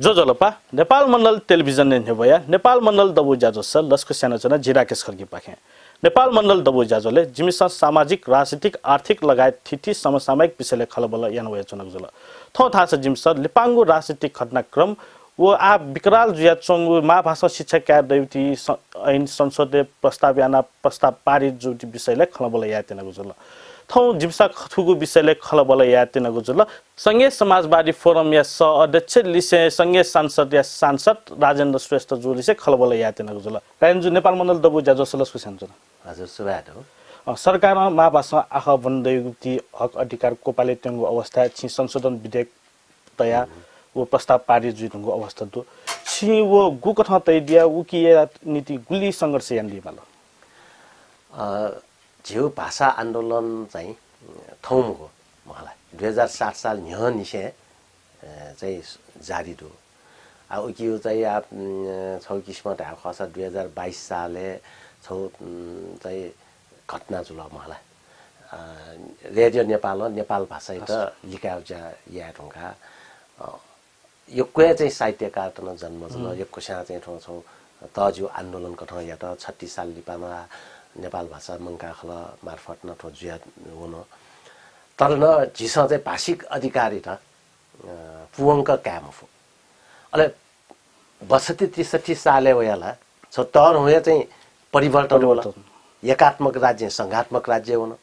जोजलपा नेपाल मण्डल television ने भया नेपाल मण्डल दबो जाजो स लस्को सानोजना जिराकेश खर्की पाखे नेपाल मण्डल दबो जाजोले जिमिस सामाजिक राजनीतिक आर्थिक लगायत थिति समसामयिक विषयले खलबल यान वया चुनक जुल थौ थाहा छ जिमिस लिपाङ्गु राजनीतिक घटनाक्रम वो आ विकराल जुया चंगु मा भाषा शिक्षा क्या दैवती ऐन संसदीय प्रस्ताव याना प्रस्ताव पारित जुटी विषयले खलबल यातेनको जुल थौ जिम्सा खथुगु विषयले खलबल यातेनको जुल संघीय समाजवादी फोरम या स अध्यक्ष लिसे संघीय सांसद या सांसद राजेन्द्र श्रेष्ठ जुलिसे खलबल यातेनको जुल कायन्जु नेपाल मण्डल दबु जाजो सलस्को सान्चन हजुर सुबाट हो सरकारमा मा भाषा आख बन्दैगुती हक अधिकार कोपाले तेंगु अवस्था छि संशोधन विधेयक तया वो प्रस्ताव पारित जुइनुको अवस्था दु छि वो गु कथा तैदिया उकिया नीति गुली संघर्ष यान दिमाल झिउ भाषा आन्दोलन चाहिँ थौमको मलाई 2007 साल न्ह निसे चाहिँ जारी दु आ उकियो चाहिँ आप छौ किस्मत आ खसा 2022 साले छौ चाहिँ घटना जुल मलाई रेडियो नेपाल भाषा त लिकाउ जा या ढुङ्गा यो कोही चाहिँ साहित्यकार त जन्म जुल यो कोसा चाहिँ ठौ छौ तजु आन्दोलन कथा या त 36 साल लिपामा नेपाल भाषा मंका खल मार्फत न ठो जुया हुन तर न झिसा चाहिँ भाषिक अधिकारी त पुवंक काम हो अले 62-63 साले वयाला छ तर होया चाहिँ परिवर्तन होला एकात्मक राज्य संघात्मक राज्य हुन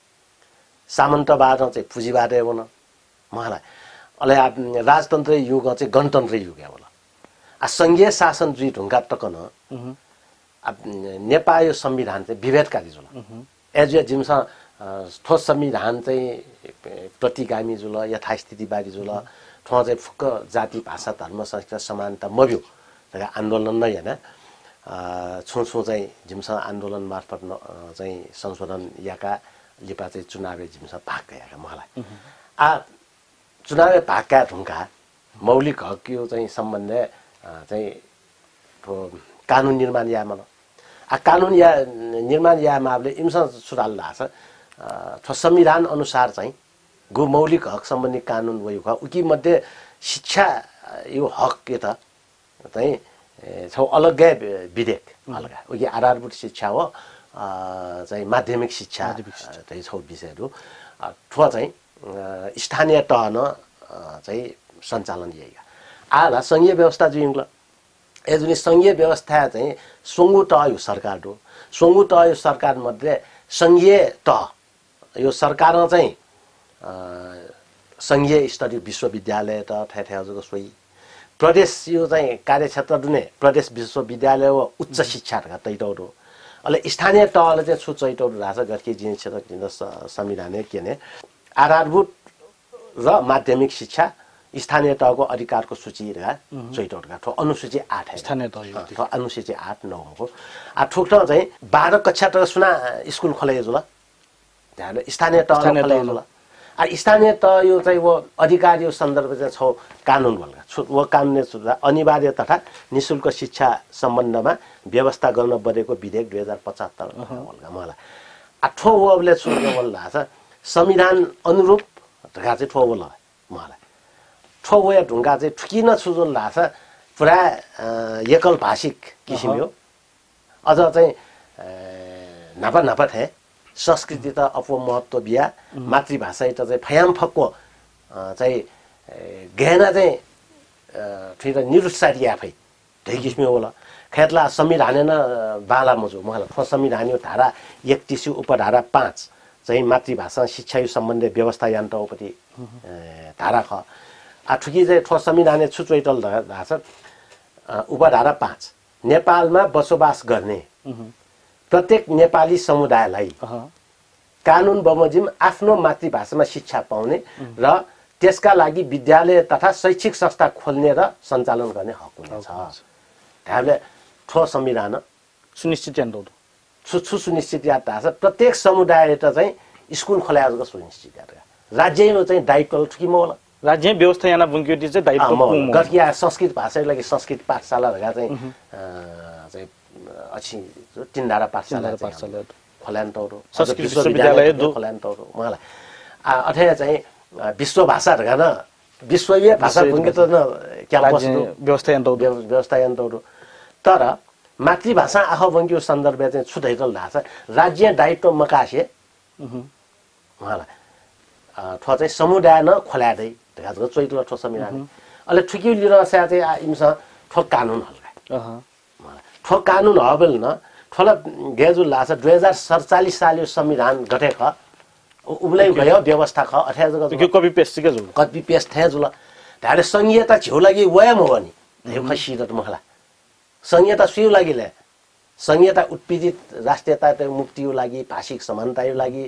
सामन्तवाद चाहिँ पुँजीवाद हुन मलाई अले राजतन्त्र युग चाहिँ गणतन्त्र युग होला आ संघीय शासन जुइ ढुङ्गा टकन नेपाल संविधान चाहिँ विभेदकारी जुल एज जिमसा ठोस संविधान चाहिँ प्रतिगामी जुल यथास्थितिवादी जुल ठो चाहिँ फुक्क जाति भाषा धर्म संस्कृति समानता मब्यो जगा आन्दोलन नै हैन छु चाहिँ जिमसा आन्दोलन मार्फत चाहिँ संशोधन याका लिपा चाहिँ चुनावी जिमसा भाग गएका मलाई आ चुनावी भागका ढुङ्गा मौलिक हक यो चाहिँ सम्बन्ध चाहिँ कानुन निर्माण यामा आ कानुन या निर्माण यामाले इमसा सुधार लाछ संविधान अनुसार चाहिँ गो मौलिक हक सम्बन्धी कानुन वयो उकी मध्ये शिक्षा यो हक के त चाहिँ छौ अलग्गै विधेयक अलगा उकी आधारभूत शिक्षा हो चाहिँ माध्यमिक शिक्षा चाहिँ छौ विषयहरु ठो चाहिँ स्थानीय तहन चाहिँ सञ्चालन यही आला संघीय व्यवस्था जुइङ्ला एजुनी संघीय व्यवस्था चाहिँ सोंगु तह यो सरकार हो सोंगु तह यो सरकार मध्ये संघीय तह यो सरकार चाहिँ संघीय स्तरीय विश्वविद्यालय त ठेठेजको सोही प्रदेश यो चाहिँ कार्यक्षेत्र दुने प्रदेश विश्वविद्यालय व उच्च शिक्षा तैटौरो अले स्थानीय तहले चाहिँ छु चैटौरो राजा गर्के जिन क्षेत्र जिन संविधान के ने आधारभूत र माध्यमिक शिक्षा स्थानीय तहको अधिकारको सूची र चैटौरका ठो अनुसूची 8 है स्थानीय तह ठो अनुसूची 8 9 हो आ ठोक चाहिँ 12 कक्षा तक सुना स्कुल खोले जुल त्यहाँ स्थानीय तह खोले जुल आ स्थानीय तह यो चाहिँ वो अधिकार यो सन्दर्भ चाहिँ छ कानुन बोल्का वो कानुनले सुधा अनिवार्य तथा निशुल्क शिक्षा सम्बन्धमा व्यवस्था गर्न बनेको विधेयक 2075 बोल्का मलाई आ ठो वले सुन्नु बोल्ला छ संविधान अनुरूप ढगा चाहिँ ठो बोल्ला मलाई ठो वया ढुङ्गा चाहिँ ठुकिन छुजुन लाछ पुरा एकल भाषिक किसिम हो अझ चाहिँ नापा थे संस्कृति त अपमहत्व बिया मातृभाषा त चाहिँ फयाम फक्को चाहिँ गहना चाहिँ फिर निरुत्साही आफै त्यही किसिम होला खेतला संविधान न बाला मजु मलाई ठो संविधान यो धारा 31 उपधारा 5 चाहिँ मातृभाषा शिक्षा यो सम्बन्धी व्यवस्था यान्तौपति धारा ख आठुकी चाहिँ ठो संविधान छुचैटल धाछ उपधारा 5 नेपालमा बसोबास गर्ने प्रत्येक नेपाली समुदायलाई कानुन बमोजिम आफ्नो मातृभाषामा शिक्षा पाउने र त्यसका लागि विद्यालय तथा शैक्षिक संस्था खोल्ने र सञ्चालन गर्ने हक हुनेछ हामीले ठो संविधान सुनिश्चित यान्दौ सुनिश्चित याद छ प्रत्येक समुदाय त चाहिँ स्कुल खोलाएको सुनिश्चित याद राज्यमा चाहिँ दायित्व ठुकीमा होला राज्य व्यवस्था याना बुङ्क्योटी चाहिँ दायित्व गर्किया संस्कृत भाषाको लागि संस्कृत पाठशाला भएका चाहिँ अछि तीनधारा पाठशाला खोलान्तौरो संस्कृत विश्वविद्यालय खोलान्तौरो मलाई अथवा चाहिँ विश्व भाषा भएका विश्वव्यापी भाषा भुङ्गे त क्याम्पस व्यवस्था यन्त्रहरू तर मातृभाषा आह भङ्ग्यो सन्दर्भ चाहिँ छुदैतल लाग्छ राज्य दायित्व मकासे उहाँलाई ठो चाहिँ समुदाय न खोल्यादै ढाको चोइतल ठो संविधान अहिले ठुकी लिएर चाहिँ इमसा ठो कानुन हल्का ठो कानुन हबल न ठोला गेजु लाग्छ 2047 साल यो संविधान गठेको उब्लै गयो व्यवस्था ख 18 कपी पेस्ट के जुल कपी पेस्ट थे जुल धारे संहिता छिउ लागि वयम हो नि यो खसी त मखला संहिता सुयु लागिले संहिता उत्पीडित राष्ट्रियता मुक्तिको लागि भाषिक समानताको लागि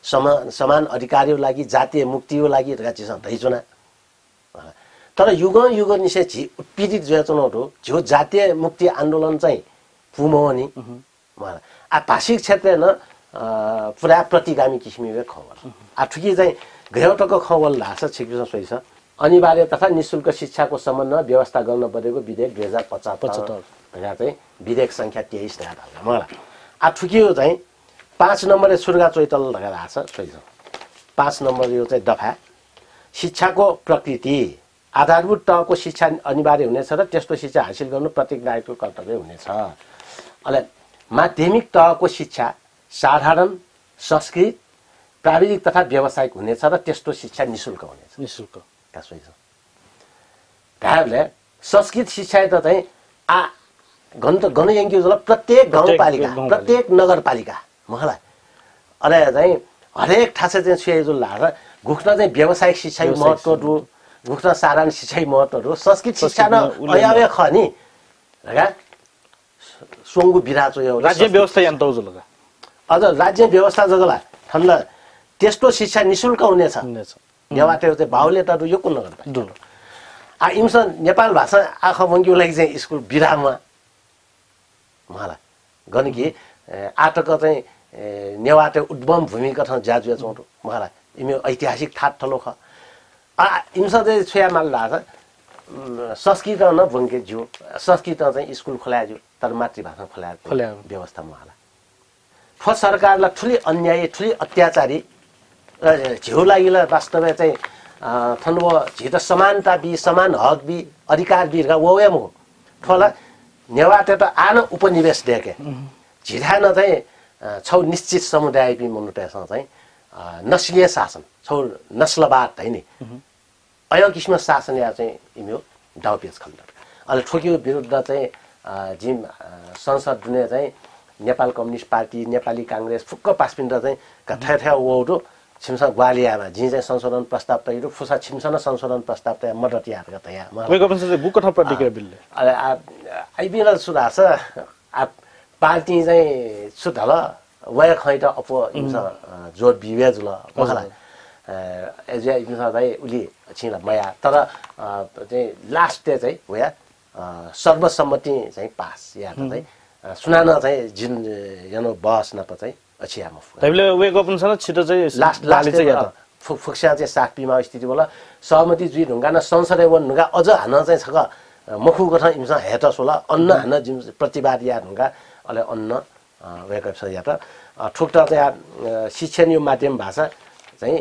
समान अधिकारको लागि जातीय मुक्तिको लागि चिज दैचुना तर युग युग निसे छि उत्पीडित जचनहरु जो जातीय मुक्ति आन्दोलन चाहिँ पुमो नि मलाई आ भाषिक क्षेत्र न पुरा प्रतिगामी किसिमले खबर आ ठुकी चाहिँ गयोटको खबर लाग्छ छिकसँग सोइछ अनिवार्य तथा निशुल्क शिक्षाको सम्बन्धमा व्यवस्था गर्न परेको विधेयक 2075 चाहिँ विधेयक संख्या 23 ल्याएर मलाई आ ठुकियो चाहिँ 5 नम्बरले सुर्गा चोइतल लगाएर आछ सोइछ 5 नम्बर यो चाहिँ दफा शिक्षाको प्रकृति आधारभूत तहको शिक्षा अनिवार्य हुनेछ र त्यस्तो शिक्षा हासिल गर्नु प्रत्येक नागरिकको कर्तव्य हुनेछ अहिले माध्यमिक तहको शिक्षा साधारण संस्कृत प्राविधिक तथा व्यावसायिक हुनेछ र त्यस्तो शिक्षा निशुल्क हुनेछ निशुल्क कसै छ त्यसले संस्कृत शिक्षा त चाहिँ आ गणयङ्की जल प्रत्येक गाउँपालिका प्रत्येक नगरपालिका मलाई अरे चाहिँ हरेक ठासे चाहिँ सुयजु लाग्छ घुक्न चाहिँ व्यावसायिक शिक्षा महत्त्व घुक्न साधारण शिक्षा महत्त्व संस्कृत शिक्षा न अयावे ख नि हैगा सोंगु बिराचो यो राज्य व्यवस्था यन्त्र जुलगा अझ राज्य व्यवस्था जगला ठन्डा त्यस्तो शिक्षा निशुल्क हुनेछ नेवाटे चाहिँ बाहुल्यताहरु यो कुन नगर्दा आ इमस नेपाल भाषा आँखा वङ्ग्यु लागि चाहिँ स्कुल बिराममा मलाई गणकी आटक चाहिँ नेवाटे उद्गम भूमिका ठाउँ जाजुया चौटो मलाई इमे ऐतिहासिक थाट ठलो ख आ इमस चाहिँ छया माल लाग्छ संस्कृत न भङ्गे जो संस्कृत चाहिँ स्कुल खोलायो जो तर मातृभाषा खोलायो व्यवस्था मलाई ठो सरकारलाई ठुली अन्याय ठुली अत्याचारी झिउ लागिला वास्तवमा चाहिँ थन्व झित समानता बि समान हक बि अधिकार बि वयम हो ठोला नेवाटे त आन उपनिवेश देके झिधा न चाहिँ छौ निश्चित समुदाय बि मनुटेसँग चाहिँ नस्लीय शासन छौ नस्लवाद हैन अय किसिम शासन या चाहिँ इम्यो डाउपेज खण्ड अहिले ठोकियो विरुद्ध चाहिँ जिम संसद दुने चाहिँ नेपाल कम्युनिस्ट पार्टी नेपाली कांग्रेस फुक्क पासपिन र चाहिँ कथा ओडो छिमसा ग्वालियामा जी चाहिँ संशोधन प्रस्ताव तैरो फुसा छिमसन संशोधन प्रस्ताव तया मदत यार त यहाँ वेको पनि चाहिँ बुक कथा प्रतिक्रिया बिलले आइबिएल सुधास आ पार्टी चाहिँ सुधल वय खैट अपो इमसा जोर बिवेज ल मखला एजे इमसा चाहिँ उली छिला मया तर चाहिँ लास्ट डे चाहिँ वया सर्वसम्मति चाहिँ पास या चाहिँ सुनान चाहिँ जिन यनो बस न चाहिँ अछियामा तैले वेको पनि छ छिटो चाहिँ लास्ट चाहिँ या फुक्सा चाहिँ साकपीमा स्थिति बोला सहमति जुइ ढुङ्गा न संसदे वन ढुङ्गा अझ हान चाहिँ छक मखु गठन इमसा हेट सोला अन्न हान जिम प्रतिवाद या ढुङ्गा अले अन्न वेको छ या त ठुक्टा चाहिँ शिक्षण यो माध्यम भाषा चाहिँ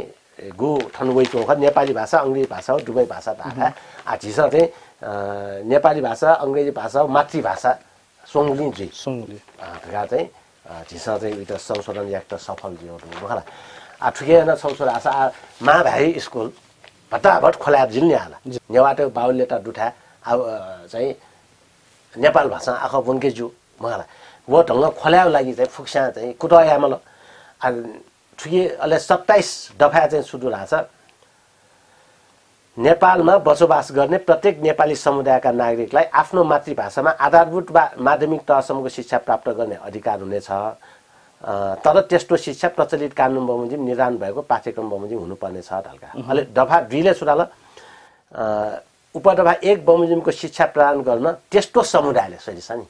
गु ठनवैको ख नेपाली भाषा अंग्रेजी भाषा हो दुवै भाषा भाका आ झिसा चाहिँ नेपाली भाषा अंग्रेजी भाषा हो मातृभाषा सोंगली जुइ सोंगली ढुङ्गा चाहिँ झिसा चाहिँ उता संशोधन एक्ट सफल जियो मखला आ ठुके न संशोधन आशा मा भाइ स्कुल भटाभट खोला जिल्ने हाला नेवाटे बाहुल्यता दुठा चाहिँ नेपाल भाषा आँखा बुन्के जु मखला वो ढङ्ग खोलाको लागि चाहिँ फुक्सा चाहिँ कुटयामल आ ठुके अहिले 27 दफा चाहिँ सुरु रहेछ नेपालमा बसोबास गर्ने प्रत्येक नेपाली समुदायका नागरिकलाई आफ्नो मातृभाषामा आधारभूत माध्यमिक तहसम्मको शिक्षा प्राप्त गर्ने अधिकार हुनेछ तर त्यस्तो शिक्षा प्रचलित कानुन बमोजिम निर्धारण भएको पाठ्यक्रम बमोजिम हुनुपर्ने छ ढल्का अहिले दफा 2 ले सुराल उपदफा 1 बमोजिमको शिक्षा प्रदान गर्न त्यस्तो समुदायले सजिन्छ नि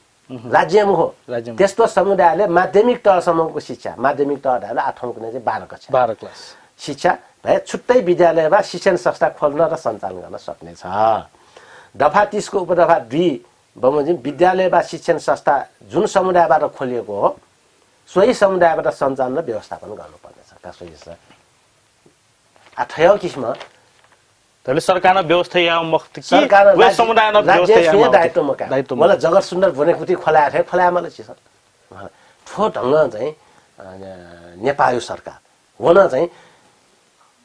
राज्यमा हो त्यस्तो समुदायले माध्यमिक तहसम्मको शिक्षा माध्यमिक तहले 8औं कुनै चाहिँ 12 कक्षा 12 क्लास शिक्षा भए छुट्टै विद्यालयमा शिक्षण संस्था खोल्न र सञ्चालन गर्न सक्नेछ दफा 30 को उपदफा 2 बमोजिम विद्यालयमा शिक्षण संस्था जुन समुदायबाट खोलिएको हो सोही समुदायबाट सञ्चालन र व्यवस्थापन गर्नुपर्नेछ कसरी छ 8औं किसिम तैले सरकारना व्यवस्था या मख्त कि सरकार वे समुदायना व्यवस्था या दायित्वमा का मलाई जगत सुन्दर भनेको थियो खलाया थियो खलाया मलाई चिस ठो ढङ्ग चाहिँ नेपाली सरकार हुन चाहिँ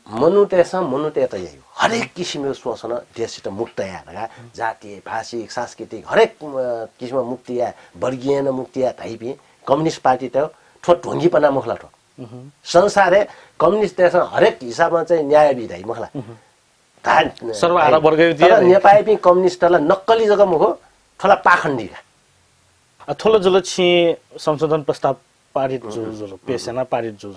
मनुतेत यही हो हरेक किसिमको शोषण देशसित मुक्त या जातीय भाषिक सांस्कृतिक हरेक किसिमको मुक्ति या वर्गीय मुक्ति या थाइपी कम्युनिस्ट पार्टी त ठो ढोङ्गीपना मुखला ठो संसारे कम्युनिस्ट देश हरेक हिसाबमा चाहिँ न्याय विधायी मुखला सर्वहारा वर्ग नेपाली कम्युनिस्टलाई नक्कली जग्गा मुखो ठोला पाखण्डीका ठोलो जुलो छि संशोधन प्रस्ताव पारित जो पेशना पारित जो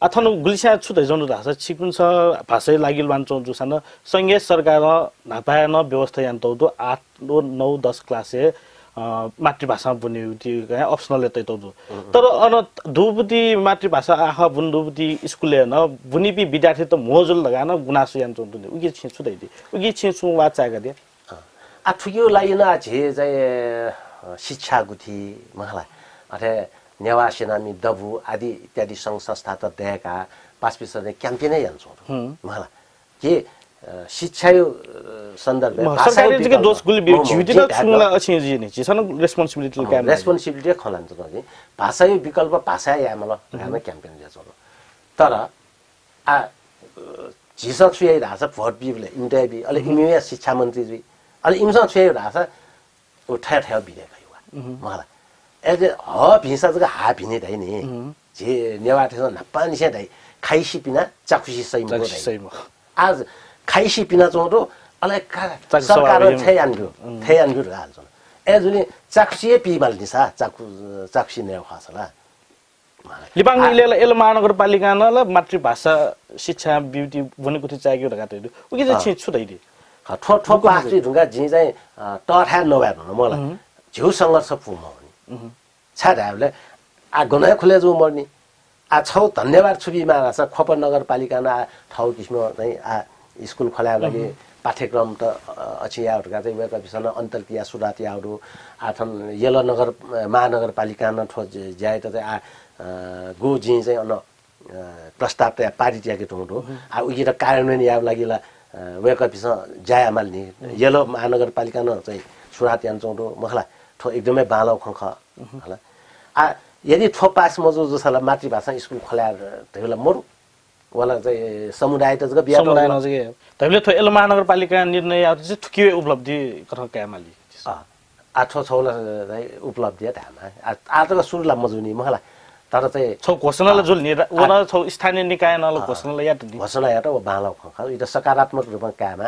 अथन गुलिसा छुदै जनु रासा छिकुन छ भाषै लागिल बान्छौ जुसान संघीय सरकार नापायन व्यवस्था यान्तौ 8 9 10 क्लासे मातृभाषा बुनिउति अप्सनल लेतै तौ तर अन दुबुति मातृभाषा आहा बुन्दुबुति स्कुलले न बुनिपि विद्यार्थी त मोजुल लगान गुनासो यान्तौ दुने उगी छि छुदै दि उगी छि छु वाचागा दे आ ठुकियो लागिन आ झे चाहिँ शिक्षा गुथी महला अथे नेवा सेनानी दबु आदि इत्यादि संघ संस्था त देका 5% क्याम्पेनै जान्छौ महला के शिक्षा सन्दर्भ सरकारले चाहिँ दोष गुली बिउजिति त छुला अछि जी नि छन रेस्पोन्सिबिलिटी क्याम्प रेस्पोन्सिबिलिटी खलान्छ नि भाषा विकल्प भाषा यामल हैन क्याम्पेन जान्छौ तर आ जिसा छुयै रासा भोट बिले इन्टरभ्यु अलि इमिया शिक्षा मन्त्री जी अलि इमसा छुयै रासा उठा ठ्या बिले गयो महला एजे ह भिसा जगा हा भिने दै नि जे नेवा थे नपानी से दै खाइसी पिना चाकुसी सैमो आज खाइसी पिना चोटो अले सरकार थैयान्गु हाल्छ एजुले चाकुसी पिबाल दिसा चाकुसी ने खासला लिबाङ इले एल महानगरपालिका न मातृभाषा शिक्षा ब्युटी भनेको थियो चाहियो ढका त्यो उके चाहिँ छुदै दि ठो ठो पास्टी ढुङ्गा जी चाहिँ टठा नभएर न मलाई झिउ संघर्ष पुमा छाडाले आ गनाय खुले जो मर्नी आ छौ धन्यवाद छुबीमा रासा खप नगरपालिका न ठाउँ किसिम चाहिँ आ स्कुल खोलाया लागि पाठ्यक्रम त अछि याहरुका चाहिँ वेका विषय अन्तर्क्रिया सुरात याहरु आथन येलो नगर महानगरपालिका न ठो ज्याय त चाहिँ आ गु जी चाहिँ अन प्रस्ताव त पारित याके ठुडो आ उगी त कार्यान्वयन या लागिला वेका विषय ज्याय माल नि येलो महानगरपालिका न चाहिँ सुरात यान चौडो मखला ठो एकदमै बालौ खख होला आ यदि ठो पास मजो जसला मातृभाषा स्कुल खोलाया त्यसला मरु वाला चाहिँ समुदाय त जग बिया समुदाय नजगे तैले थो एल महानगरपालिका निर्णय आउ चाहिँ ठुकिए उपलब्धि कथा क्यामाली आ ठो छौला उपलब्धि थामा आ त सुरुला मजुनी महला तर चाहिँ छौ घोषणाले जुल नि वना छौ स्थानीय निकाय नल घोषणाले या त घोषणा या त बालौ खख यो त सकारात्मक रूपमा कामा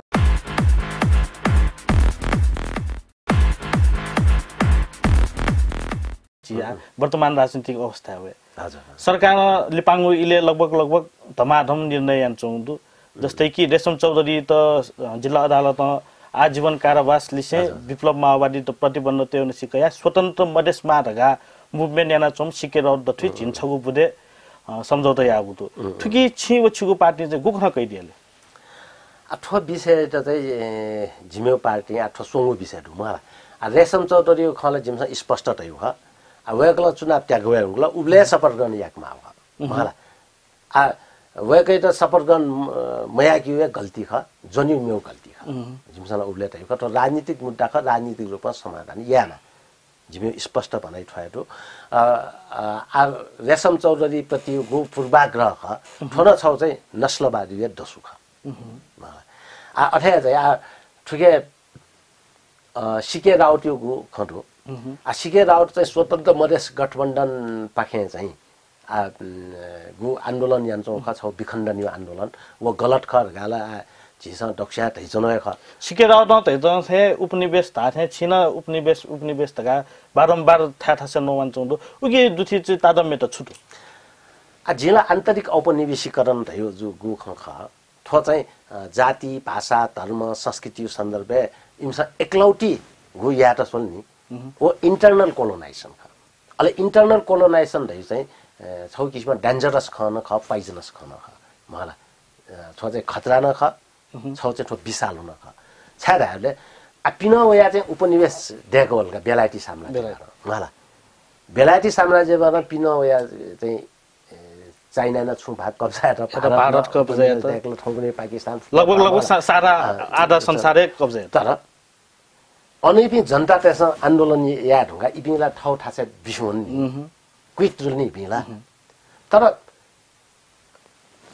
वर्तमान राजनीतिक अवस्था हो हजुर सरकार लिपाङ्गु इले लगभग धमाधम निर्णय यान्छौँ जस्तै कि रेशम चौधरी त जिल्ला अदालतमा आजीवन कारावास लिसे विप्लव माओवादी त प्रतिबन्ध त्यो सिकया स्वतन्त्र मधेसमा ढगा मुभमेन्ट याना चौम सिकेर दथि झिन्छगु बुदे सम्झौता यागु त ठुकी छि वछुगु पार्टी चाहिँ गुखन कैदिले अथवा विषय त चाहिँ झिमेउ पार्टी अथवा सोंगु विषय मलाई रेशम चौधरी खले जिमसा स्पष्ट तय हो वेकला चुनाव त्याग वेगला उबले सपोर्ट गर्ने याकमा हो मलाई आ वेकै त सपोर्ट गर्न मया कि वे गल्ती ख जन्यु मेउ गल्ती ख जिमसा उबले तय हो त राजनीतिक मुद्दा ख राजनीतिक रूपमा समाधान याना जिमे स्पष्ट भनाइ ठ्यायो आ रेशम चौधरी प्रति गु पूर्वाग्रह ख थोर छौ चाहिँ नस्लवादी वे दसु ख आ अथे चाहिँ आ ठुके सिके राउत यो गु खटो आ सिके राउत चाहिँ स्वतन्त्र मधेस गठबन्धन पाखे चाहिँ आ गु आन्दोलन यान्छौ ख छौ विखण्डन यो आन्दोलन वो गलत ख गाला जिसा डक्सा तैजनय ख सिके राउत न तैजन से उपनिवेश ता थे छिन उपनिवेश तका बारम्बार था से नवान चौदो उगे दुथि चाहिँ तादम्य त छुटु आ जिल्ला आन्तरिक औपनिवेशीकरण भयो जो गु ख थो चाहिँ जाति भाषा धर्म संस्कृति सन्दर्भे इमसा एकलौटी गु या त सुन्नी वो इंटरनल कोलोनाइजेसन ख अले इंटरनल कोलोनाइजेसन दै चाहिँ छौ किसिम डेन्जरस खन ख पाइजनस खन ख मला छौ चाहिँ खतरा न ख छौ चाहिँ ठो विशाल हुन ख छाडाहरुले आ पिनवया चाहिँ उपनिवेश देगोलका बेलायती साम्राज्य मला बेलायती साम्राज्यबाट पिनवया चाहिँ चाइना न छु भाग कब्जा भारत कब्जा एक्लो ठाउँ कुनै पाकिस्तान लगभग सारा आधा संसारै कब्जा तर अनैपि जनता त्यसमा आन्दोलन या ढुङ्गा इपिङला ठाउँ ठासे बिसुन क्विट जुल्ने इपिङला तर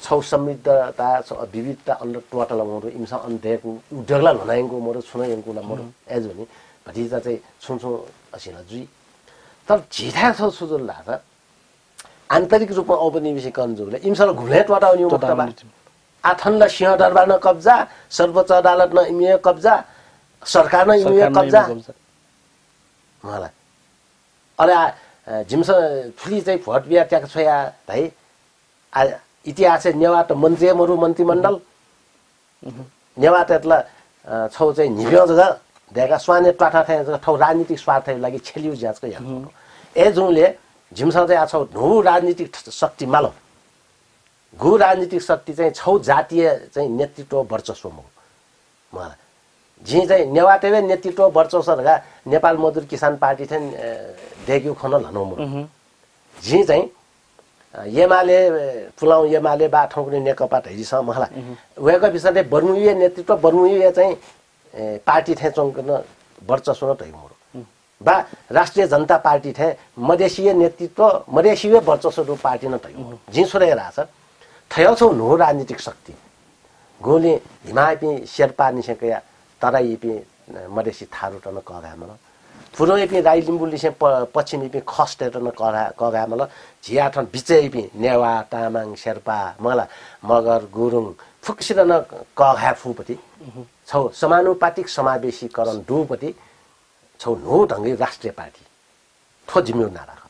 छौ समृद्धता विविधता अन्त टोटल मोरो इमसा अन्धेको उद्योगला भनाइको मोरो छुना यङ्कुला मोरो एज भने भतिजा चाहिँ छुन्छु असिला जुई तर झिठा छ सुजुल लाग्छ आन्तरिक रूपमा औपनिवेशीकरण जुले इमसा घुले टोटाउने मुक्तबा आथनला सिंहदरबार न कब्जा सर्वोच्च अदालत न इमिए कब्जा सरकार न इमिए कब्जा मलाई अरे जिमस फुली चाहिँ भोट बिहा ट्याक छोया है इतिहास नेवाट मन्त्री मरु मन्त्रीमण्डल नेवाट एतला छौ चाहिँ निभ्यो जग्गा देखा स्वाने टाटा ठाउँ ठाउँ राजनीतिक स्वार्थको लागि छेलिउ ज्याजको यहाँ ए जुनले झिमसँग चाहिँ छौ ढु राजनीतिक शक्ति मालो घु राजनीतिक शक्ति चाहिँ छौ जातीय चाहिँ नेतृत्व वर्चस्व मलाई झि चाहिँ नेवाटेवे नेतृत्व वर्चस्वका नेपाल मजदुर किसान पार्टी चाहिँ देख्यो खन लनौ म झि चाहिँ एमाले फुलाउ एमाले बा ठाउँको नेकपा धैरीसँग मलाई उहाँको विषयले बर्मुवीय नेतृत्व बर्मुवीय चाहिँ पार्टी थे चौकन वर्चस्व न तैमरो बा राष्ट्रिय जनता पार्टी थे मधेसीय नेतृत्व मधेसीय वर्चस्व पार्टी न तैमरो झि छोडेर छ थयो छौ नो राजनीतिक शक्ति गोले हिमापि शेर्पा निसेकया तराईपि मधेसी थारू टन कगामल पुरोपि राई लिम्बू लिसे पश्चिमीपि खस्टेर न कगामल झियाठन बिचैपि नेवा तामाङ शेर्पा मला मगर गुरुङ फुक्सिर न कगा फुपति छौ समानुपातिक समावेशीकरण दुपति छौ नो ढङ्गे राष्ट्रिय पार्टी ठो जिम्मेवार नाराख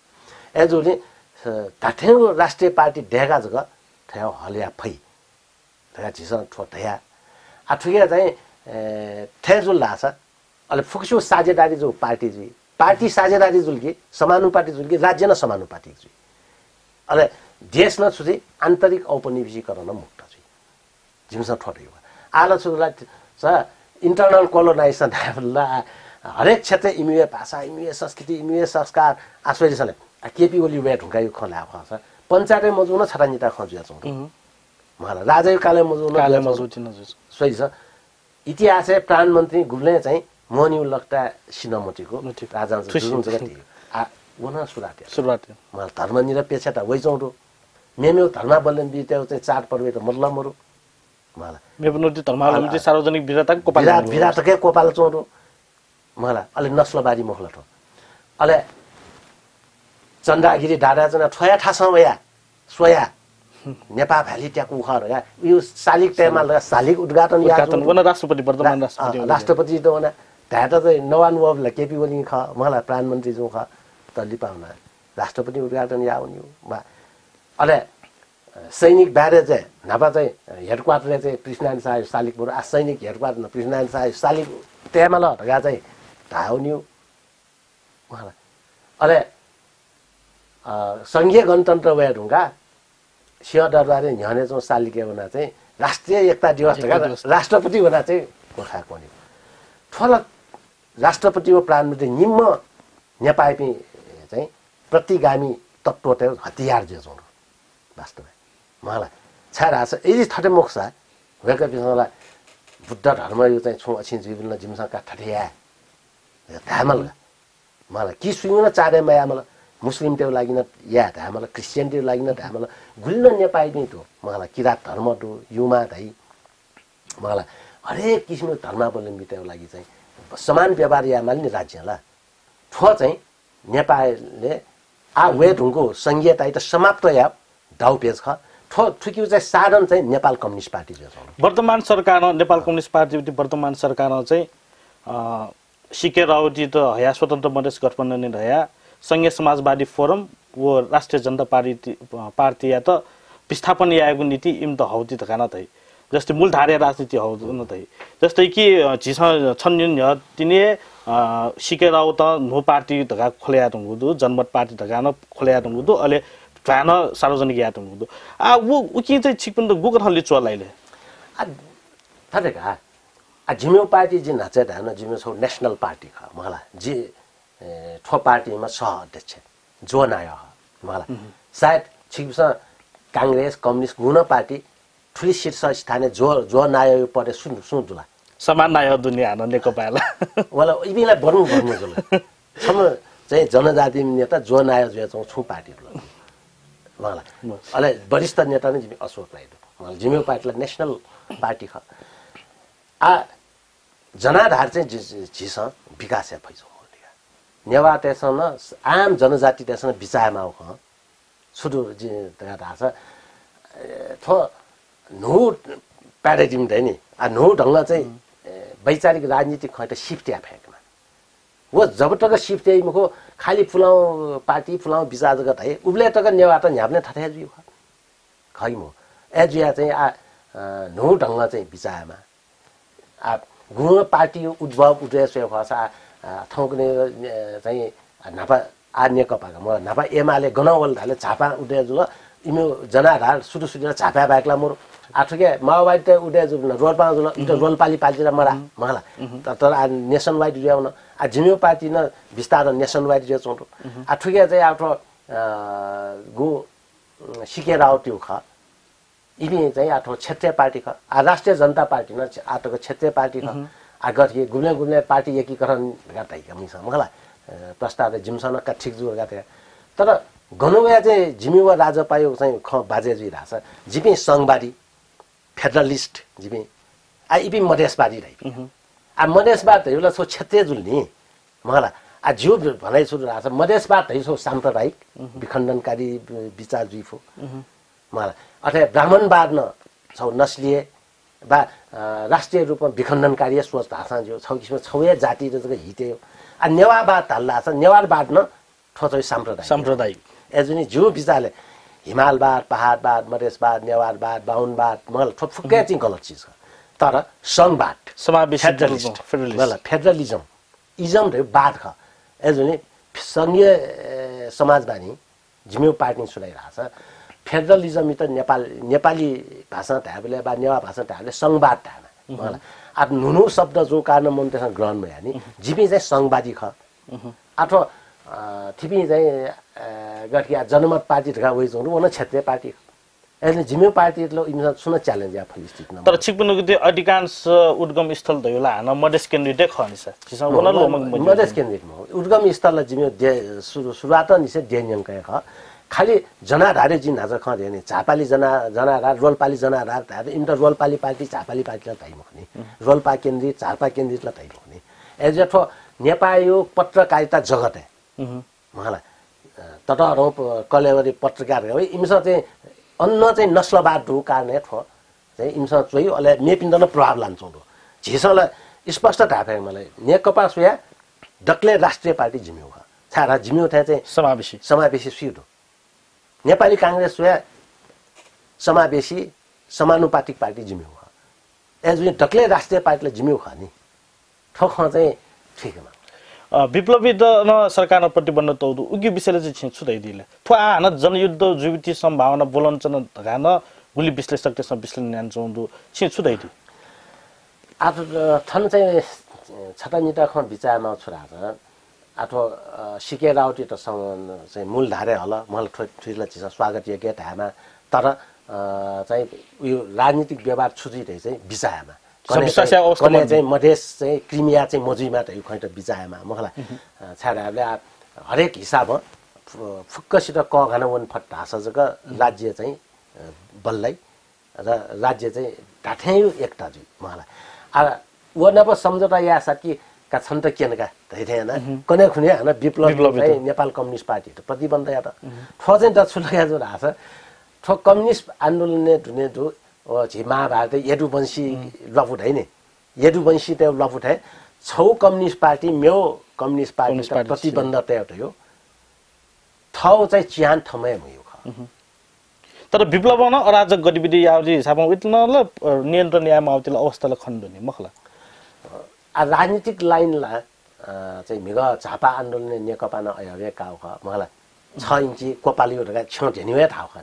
एजोले ताठेको राष्ट्रिय पार्टी ढेगा जग थ्या हल्या फै थ्या झिसन ठो थ्या आठुगे चाहिँ थेजुल लाछ अहिले फुक्सो साझेदारी जो पार्टी साझेदारी जुल्की समानुपाती जुल्की राज्य न समानुपाती जुई अहिले देश न छुझी आन्तरिक औपनिवेशीकरण मुक्त जुई जिमसँग ठोटेको आलो छुला छ इन्टरनल कोलोनाइजेसन हरेक क्षेत्र इमुए भाषा इमुए संस्कृति इमुए संस्कार आश्वर्यसले केपी ओली वे ढुङ्गायो खला छ पञ्चायतै मजुन छटानिता खजुया छौँ मलाई राजै काले मजुन सोही छ इतिहास प्रधानमन्त्री गुल्ने चाहिँ मोनी लक्टा सिनमोटीको राजा उना सुरुवात मलाई धर्मनिरपेक्ष त वैचौँडो मेमेउ धर्म बल्लन बित्याउ चाहिँ चाडपर्व त मल्लमहरू मलाई मेपनोटी धर्मावलम्बी सार्वजनिक विराटकै कोपाल चौँडो मलाई अलि नस्लबारी मोखलटो अहिले चन्द्रागिरी ढाडाजना ठया ठासौँ भया सोया नेपाल भ्याली ट्याकु खर यो शालिग टेमाल शालिग उद्घाटन राष्ट्रपति वर्तमान राष्ट्रपति त वना ढाटा चाहिँ नवानुभवलाई केपी ओली ख मलाई प्रधानमन्त्री जो ख तल्ली पाउना राष्ट्रपति उद्घाटन या हुने वा अहिले सैनिक बारे चाहिँ नापा चाहिँ हेडक्वार्टर चाहिँ कृष्णनारायण साहब शालिगबाट आ सैनिक हेडक्वार्टर कृष्णनारायण साहब शालिग टेमाल ढगा चाहिँ ढाउने उहाँलाई अहिले सङ्घीय गणतन्त्र वा ढुङ्गा सिंहदरबार झ्याने चाहिँ सालिके हुना चाहिँ राष्ट्रिय एकता दिवस ढगा राष्ट्रपति हुना चाहिँ गोर्खाको नि ठोला राष्ट्रपति व प्रधानमन्त्री निम्न नेपाली चाहिँ प्रतिगामी तत्त्व चाहिँ हतियार जे जोड वास्तवमा मलाई छाडा छ यदि थटे मोक्सा भएका पिछला बुद्ध धर्म यो चाहिँ छु अछिन जीवन जिमसँग ठठिया धामल मलाई कि सुइङ चाँडै माया मलाई मुस्लिम त्यो लागि न या धामल क्रिस्चियन त्यो लागि न धामल गुल्न नेपाली नै तो मलाई किराँत धर्म तो युमा धाइ मलाई हरेक किसिमको धर्मावलम्बी त्यो लागि चाहिँ समान व्यवहार यामाल नि राज्यला ठो चाहिँ नेपालले आ वे ढुङ्गो सङ्घीयता त समाप्त या दाउ पेज ख ठो ठुक्यु चाहिँ साधन चाहिँ नेपाल कम्युनिस्ट पार्टी जो वर्तमान सरकार नेपाल कम्युनिस्ट पार्टी वर्तमान सरकार चाहिँ सिके राउटी त हया स्वतन्त्र मधेस गठबन्धन नै रह्या संघीय समाजवादी फोरम वो राष्ट्रिय जनता पार्टी या त विस्थापन आएको नीति इम त हौती त खाना थै जस्तै मूलधारे राजनीति हौ न थै जस्तै कि झिस छन् जुन तिनी सिके राउ त नो पार्टी धगा खोल्या तुङुदु जनमत पार्टी धगा न खोल्या तुङुदु अहिले भान सार्वजनिक या तुङुदु आ वो उकि चाहिँ छिकपन त गुगत हल्ले चलाइले आ थरेका आ जिम्यो पार्टी जिन हाचे धान जिम्यो छौ नेशनल पार्टी ख मला जी ठो पार्टीमा सह अध्यक्ष जो नाय मला सायद छिकस कांग्रेस कम्युनिस्ट गुण पार्टी ठुली शीर्ष स्थानीय जो नायो परे सुन्दुला समान नायो दुनिया हान नेकपाला वाला इबिला भन्नु जुल सम चाहिँ जनजाति नेता जो नायो जो छु पार्टी मलाई अले वरिष्ठ नेता नै जिमी अशोक राई मलाई जिम्मे पार्टीलाई नेशनल पार्टी ख जनाधार चाहिँ झिस विकास या फैसो नेवा तेसन आम जनजाति तेसन बिचायमा हो सुरु जे तगा छ थो नो प्याराडिम दैनी नो ढंग चाहिँ वैचारिक राजनीतिक खैट शिफ्ट या फेकमा वो जब तक शिफ्ट यही मुखो खाली फुलाउ पार्टी फुलाउ विचार जगत है उबले तक नेवा त न्याप्ने थाथे जु खै मो एजुया चाहिँ नो ढंग चाहिँ बिचायमा गुण पार्टी उद्भव उदय भाषा थौकने चाहिँ नापा आन्य कपाका म नापा एमाले गनावल धाले झापा उदय जुल इमो जनाधार सुरु झापा बाइकला मोर आठुके माओवादी त उदय जुल रोल्पा जुल इतो रोल्पाली पार्टी र मरा मला तर नेसन वाइड रियाउन जिम्यो पार्टी न विस्तार नेसन वाइड रिया चोटो आठुके चाहिँ आठो गु सिके राउट्यु ख इबी चाहिँ आठो क्षेत्रीय पार्टी ख राष्ट्रिय जनता पार्टी न आठोको क्षेत्रीय पार्टी ख आगत गुम्ने पार्टी एकीकरण गर्दै कमिस मलाई प्रस्ताव जिमसन का ठिक जुर गर्दै तर गनुया चाहिँ जिम्मेवार राजपायो चाहिँ ख बाजे जुइ राछ जिपी संघवादी फेडरलिस्ट जिपी इबी मधेसवादी रहि मधेसवाद एउटा सो क्षेत्रीय जुल्नी मलाई जिउ भनाइ सुरु राछ मधेसवाद है सो साम्प्रदायिक विखण्डनकारी विचार जुइफो मलाई अथवा ब्राह्मणवाद न छौ नस्लिए बा राष्ट्रिय रूपमा विखण्डनकारी सोच भाषा जो छौ किसिम छौया जाति र हिते नेवारवाद हल्ला छ नेवारवाद न ठोचै साम्प्रदायिक एजुनी जो विचारले हिमालवाद पहाडवाद मधेसवाद नेवारवाद बाहुनवाद मलाई ठोफुक्कै चाहिँ गलत चिज हो तर संघवाद फेडरलिजम इजम रे वाद ख एजुनी संघीय समाजवादी जिम्मेवार पार्टी सुनाइरहेछ फेडरलिजम त नेपाली भाषा हामीले बा नेवा भाषा हामीले संवाद थाहा मलाई अब नुनु शब्द जो कारण मन त्यसमा ग्रहण भयो नि जिपी चाहिँ संवादी ख अथवा थिपी चाहिँ गठिया जनमत पार्टी ढका वइ जों उन क्षेत्रीय पार्टी अहिले जिम्मे पार्टी लो इमसा सुन च्यालेन्ज या फलिस्टिक न तर छिकपनको त्यो अधिकांश उद्गम स्थल दयुला हान मधेस केन्द्रित खनिस छिसा उन मधेस केन्द्रित म उद्गम स्थललाई जिम्मे सुरुवात निसे डेन्यङ ख खाली जनाधारे जिन आज ख देने झापाली जनाधार रोल्पाली जनाधार त इन्टर रोल्पाली पार्टी झापाली पार्टीलाई ताइ मखनी रोल्पा केन्द्रित झापा केन्द्रितलाई ताइ मखनी एजठो नेपाली पत्रकारिता जगत है मलाई तटरौ कलेवरी पत्रकार हो इमसा चाहिँ अन्न चाहिँ नस्लवाद हो कारण ठो चाहिँ इमसा चाहिँ अले मेपिन्दन प्रभाव लान्छौ झिसलाई स्पष्ट थाहा भयो मलाई नेकपा सुया डक्ले राष्ट्रिय पार्टी जिम्मेउ हो छारा जिम्मेउ थाहा चाहिँ समावेशी सिट हो नेपाली कांग्रेस वा समावेशी समानुपातिक पार्टी जिम्मेउ हो एज डक्ले राष्ट्रिय पार्टीले जिम्मेउ ख नि ठोख चाहिँ ठिकमा विप्लवी न सरकार प्रतिबन्ध तौदु उगी विषयले चाहिँ छिन्छु दैदिले थ्वा हान जनयुद्ध जुबिती सम्भावना बोलञ्चन धगान गुली विश्लेषक त्यसमा विश्लेषण न्यान चौदु छिन्छु दैदि आज थन चाहिँ छटानिटा ख विचारमा छुरा अथवा सिके राउटी त चाहिँ मूलधारे हल मल ठुला चिज स्वागत योग्य थामा तर चाहिँ उयो राजनीतिक व्यवहार छुजिदै चाहिँ विचारमा कने चाहिँ मधेस चाहिँ क्रिमिया चाहिँ मजुइमा त यो खैट विचारमा मलाई छाडाहरूले हरेक हिसाब फुक्कसित क घन वन फट हासजक राज्य चाहिँ बल्लै र राज्य चाहिँ ढाठ्यायो एकता जुइ मलाई वन अब सम्झौता या साथी का छन् त केनका हैन कने खुने हैन विप्लव चाहिँ नेपाल कम्युनिस्ट पार्टी त प्रतिबन्ध या त ठो चाहिँ त छुलका जो राछ ठो कम्युनिस्ट आन्दोलनले धुने दु झि महाभारत यदुवंशी लफुट हैन यदुवंशी त लफुट है छौ कम्युनिस्ट पार्टी म्यो कम्युनिस्ट पार्टी प्रतिबन्ध त हो थौ चाहिँ चिहान थमै भयो तर विप्लव न अराजक गतिविधि यावजी हिसाबमा उतनले नियन्त्रण यामा आउतिला अवस्थाले खण्डनी मखला राजनीतिक लाइनलाई चाहिँ मिग झापा आन्दोलन नेकपा न अयवे काउ ख मलाई 6 इन्ची कोपाली ढका छौ झेनिवे थाउ ख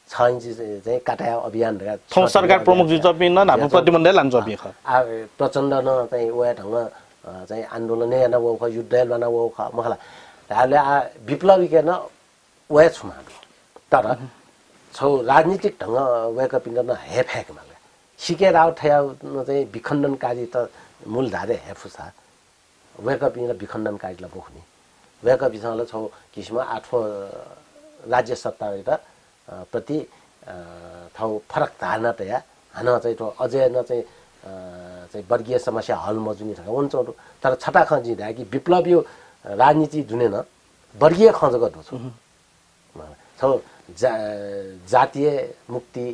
6 इन्ची चाहिँ काटाया अभियान ढका थौ सरकार प्रमुख जुजपि न नाम प्रतिबन्ध लान्छ अभि ख प्रचण्ड न चाहिँ ओया ढंग चाहिँ आन्दोलन न वो ख युद्ध न वो ख मलाई हामीले विप्लवी के न ओया छुमा तर छौ राजनीतिक ढङ्ग वेकअप इन्डन हेफेक माले सिके राव ठया चाहिँ विखण्डनकारी त मूलधारे हेफुसा वेकअप इन्ड विखण्डनकारी बोख्ने वेकअप इसँग छौ किसिम आठौँ राज्य सत्ता प्रति थौ फरक धारणा तया हान चाहिँ तो अझै न चाहिँ वर्गीय समस्या हल मजुनी छ हुन्छ तर छटा खजी कि विप्लवीय राजनीति जुने न वर्गीय खज गर्नु छौ जातीय मुक्ति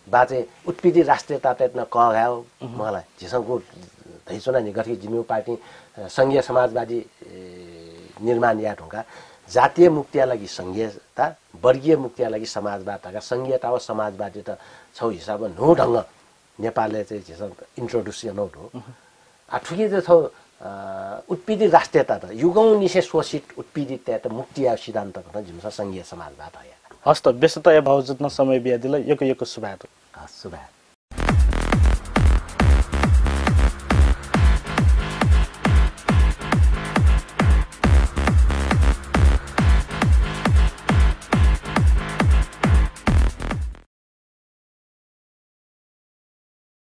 बाचे उत्पीडी राष्ट्रियता टेट्न कगायो मलाई झिसङको धैसोना निगठित जिम्मेवारी पार्टी संघीय समाजवादी निर्माण या ढुङ्गा जातीय मुक्तिका लागि संघीयता वर्गीय मुक्तिका लागि समाजवादका संघीयता वा समाजवादी त छौ हिसाबमा नो ढङ्ग नेपालले चाहिँ झिसङ इन्ट्रोड्युस नौट हो ठुकी चाहिँ छौ उत्पीडित राष्ट्रियता त युगौँ निसे शोषित उत्पीडित त मुक्ति या सिद्धान्त भन्न जिम्सा संघीय समाजवाद हो हस्त व्यस्तता भाव जुत्न समय बिहादिलाई यो शुभ शुभ